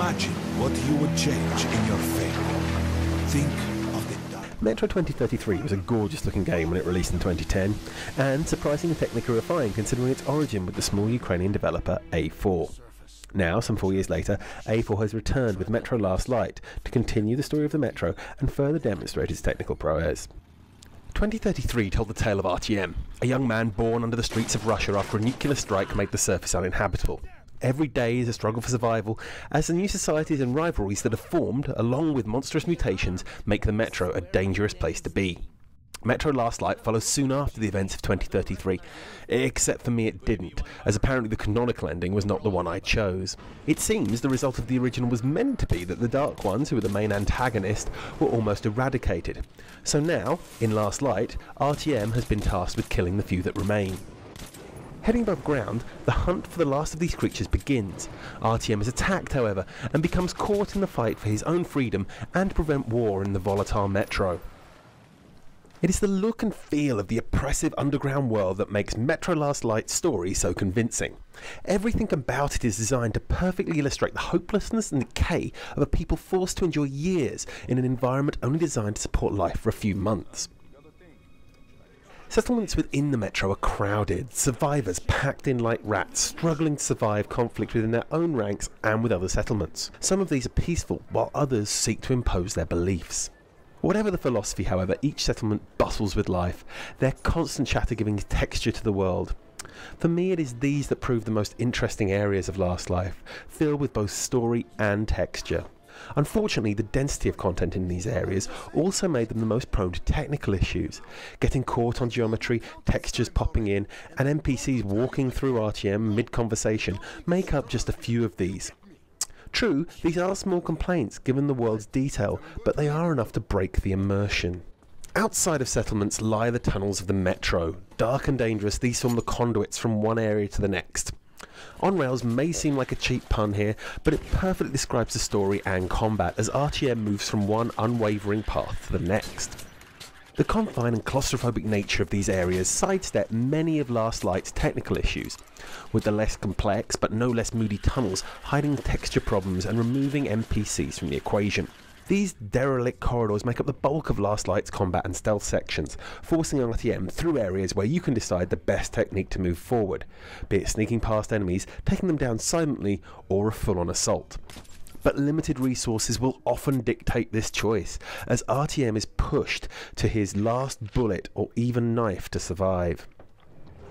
Imagine what you would change in your fate. Think of the dark. Metro 2033 was a gorgeous looking game when it released in 2010, and surprisingly technically refined considering its origin with the small Ukrainian developer A4. Now, some 4 years later, A4 has returned with Metro Last Light to continue the story of the Metro and further demonstrate its technical prowess. 2033 told the tale of RTM, a young man born under the streets of Russia after a nuclear strike made the surface uninhabitable. Every day is a struggle for survival, as the new societies and rivalries that have formed, along with monstrous mutations, make the Metro a dangerous place to be. Metro Last Light follows soon after the events of 2033, except for me it didn't, as apparently the canonical ending was not the one I chose. It seems the result of the original was meant to be that the Dark Ones, who were the main antagonist, were almost eradicated. So now, in Last Light, RTM has been tasked with killing the few that remain. Heading above ground, the hunt for the last of these creatures begins. RTM is attacked, however, and becomes caught in the fight for his own freedom and to prevent war in the volatile Metro. It is the look and feel of the oppressive underground world that makes Metro Last Light's story so convincing. Everything about it is designed to perfectly illustrate the hopelessness and decay of a people forced to endure years in an environment only designed to support life for a few months. Settlements within the Metro are crowded, survivors packed in like rats, struggling to survive conflict within their own ranks and with other settlements. Some of these are peaceful, while others seek to impose their beliefs. Whatever the philosophy, however, each settlement bustles with life, their constant chatter giving texture to the world. For me, it is these that prove the most interesting areas of Last Life, filled with both story and texture. Unfortunately, the density of content in these areas also made them the most prone to technical issues. Getting caught on geometry, textures popping in, and NPCs walking through RTM mid-conversation make up just a few of these. True, these are small complaints given the world's detail, but they are enough to break the immersion. Outside of settlements lie the tunnels of the Metro. Dark and dangerous, these form the conduits from one area to the next. On rails may seem like a cheap pun here, but it perfectly describes the story and combat as RTM moves from one unwavering path to the next. The confined and claustrophobic nature of these areas sidestep many of Last Light's technical issues, with the less complex but no less moody tunnels hiding texture problems and removing NPCs from the equation. These derelict corridors make up the bulk of Last Light's combat and stealth sections, forcing RTM through areas where you can decide the best technique to move forward, be it sneaking past enemies, taking them down silently, or a full-on assault. But limited resources will often dictate this choice, as RTM is pushed to his last bullet or even knife to survive.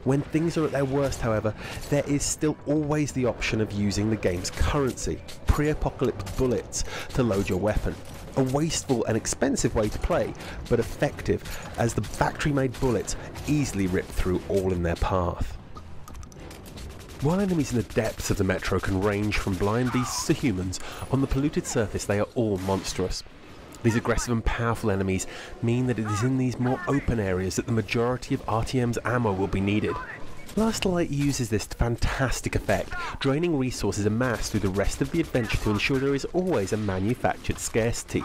When things are at their worst, however, there is still always the option of using the game's currency, pre-apocalypse bullets, to load your weapon. A wasteful and expensive way to play, but effective, as the factory-made bullets easily rip through all in their path. While enemies in the depths of the Metro can range from blind beasts to humans, on the polluted surface they are all monstrous. These aggressive and powerful enemies mean that it is in these more open areas that the majority of RTM's ammo will be needed. Last Light uses this to fantastic effect, draining resources amassed through the rest of the adventure to ensure there is always a manufactured scarcity.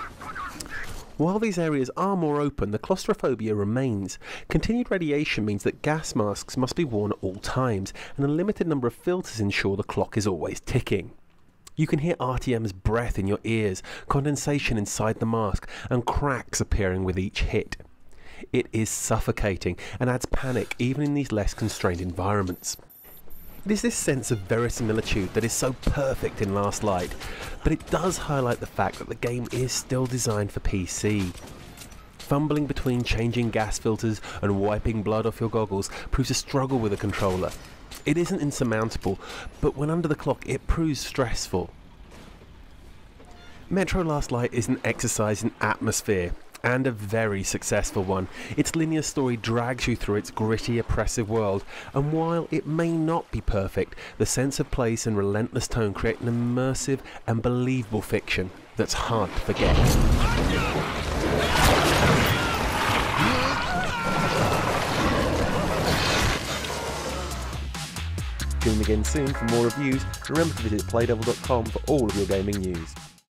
While these areas are more open, the claustrophobia remains. Continued radiation means that gas masks must be worn at all times, and a limited number of filters ensure the clock is always ticking. You can hear RTM's breath in your ears, condensation inside the mask, and cracks appearing with each hit. It is suffocating and adds panic even in these less constrained environments. It is this sense of verisimilitude that is so perfect in Last Light, but it does highlight the fact that the game is still designed for PC. Fumbling between changing gas filters and wiping blood off your goggles proves a struggle with a controller. It isn't insurmountable, but when under the clock it proves stressful. Metro Last Light is an exercise in atmosphere, and a very successful one. Its linear story drags you through its gritty, oppressive world, and while it may not be perfect, the sense of place and relentless tone create an immersive and believable fiction that's hard to forget. Tune again soon for more reviews, and remember to visit playdevil.com for all of your gaming news.